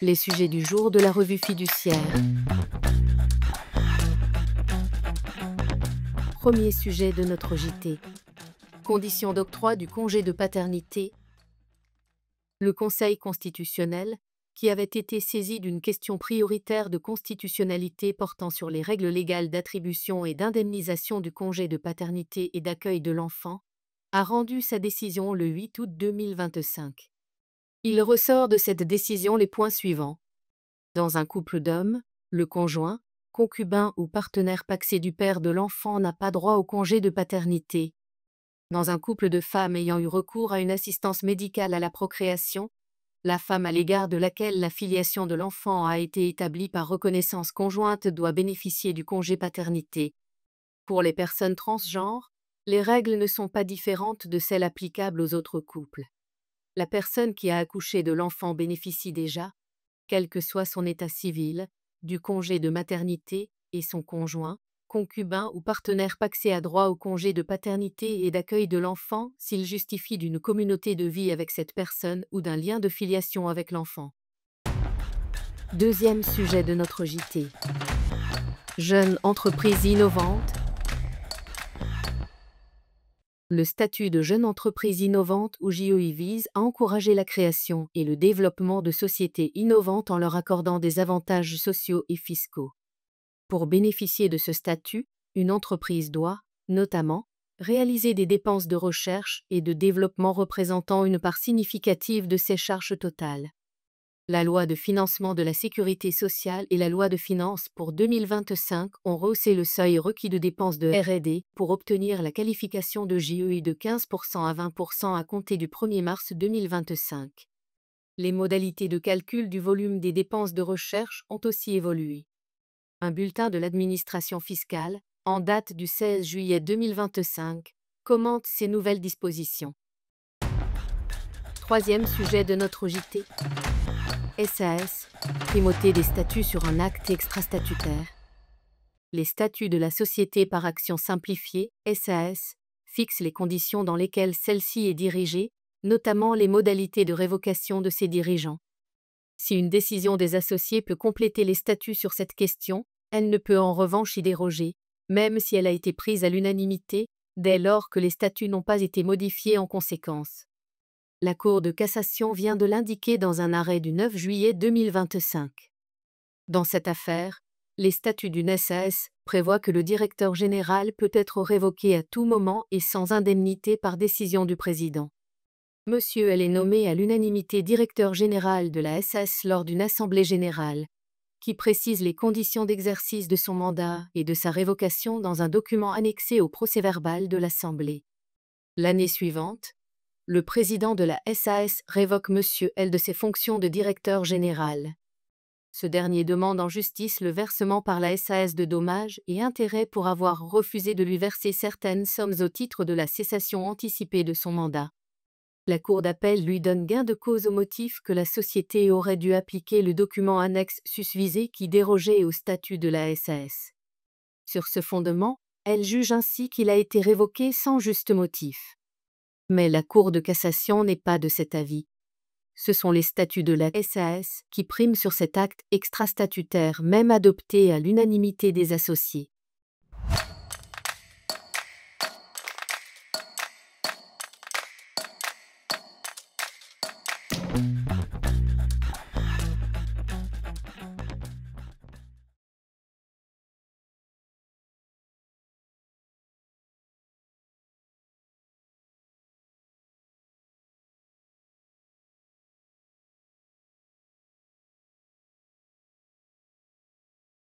Les sujets du jour de la revue fiduciaire. Premier sujet de notre JT. Conditions d'octroi du congé de paternité. Le Conseil constitutionnel, qui avait été saisi d'une question prioritaire de constitutionnalité portant sur les règles légales d'attribution et d'indemnisation du congé de paternité et d'accueil de l'enfant, a rendu sa décision le 8 août 2025. Il ressort de cette décision les points suivants. Dans un couple d'hommes, le conjoint, concubin ou partenaire pacsé du père de l'enfant n'a pas droit au congé de paternité. Dans un couple de femmes ayant eu recours à une assistance médicale à la procréation, la femme à l'égard de laquelle la filiation de l'enfant a été établie par reconnaissance conjointe doit bénéficier du congé paternité. Pour les personnes transgenres, les règles ne sont pas différentes de celles applicables aux autres couples. La personne qui a accouché de l'enfant bénéficie déjà, quel que soit son état civil, du congé de maternité et son conjoint, concubin ou partenaire pacsé a droit au congé de paternité et d'accueil de l'enfant s'il justifie d'une communauté de vie avec cette personne ou d'un lien de filiation avec l'enfant. Deuxième sujet de notre JT. Jeune entreprise innovante. Le statut de jeune entreprise innovante ou JEI vise à encourager la création et le développement de sociétés innovantes en leur accordant des avantages sociaux et fiscaux. Pour bénéficier de ce statut, une entreprise doit, notamment, réaliser des dépenses de recherche et de développement représentant une part significative de ses charges totales. La loi de financement de la sécurité sociale et la loi de finances pour 2025 ont rehaussé le seuil requis de dépenses de R&D pour obtenir la qualification de JEI de 15% à 20% à compter du 1er mars 2025. Les modalités de calcul du volume des dépenses de recherche ont aussi évolué. Un bulletin de l'administration fiscale, en date du 16 juillet 2025, commente ces nouvelles dispositions. Troisième sujet de notre JT. SAS, primauté des statuts sur un acte extrastatutaire. Les statuts de la société par action simplifiée, SAS, fixent les conditions dans lesquelles celle-ci est dirigée, notamment les modalités de révocation de ses dirigeants. Si une décision des associés peut compléter les statuts sur cette question, elle ne peut en revanche y déroger, même si elle a été prise à l'unanimité, dès lors que les statuts n'ont pas été modifiés en conséquence. La Cour de cassation vient de l'indiquer dans un arrêt du 9 juillet 2025. Dans cette affaire, les statuts d'une SAS prévoient que le directeur général peut être révoqué à tout moment et sans indemnité par décision du président. Monsieur L est nommé à l'unanimité directeur général de la SAS lors d'une assemblée générale, qui précise les conditions d'exercice de son mandat et de sa révocation dans un document annexé au procès-verbal de l'Assemblée. L'année suivante, le président de la SAS révoque Monsieur L de ses fonctions de directeur général. Ce dernier demande en justice le versement par la SAS de dommages et intérêts pour avoir refusé de lui verser certaines sommes au titre de la cessation anticipée de son mandat. La Cour d'appel lui donne gain de cause au motif que la société aurait dû appliquer le document annexe susvisé qui dérogeait au statut de la SAS. Sur ce fondement, elle juge ainsi qu'il a été révoqué sans juste motif. Mais la Cour de cassation n'est pas de cet avis. Ce sont les statuts de la SAS qui priment sur cet acte extrastatutaire même adopté à l'unanimité des associés.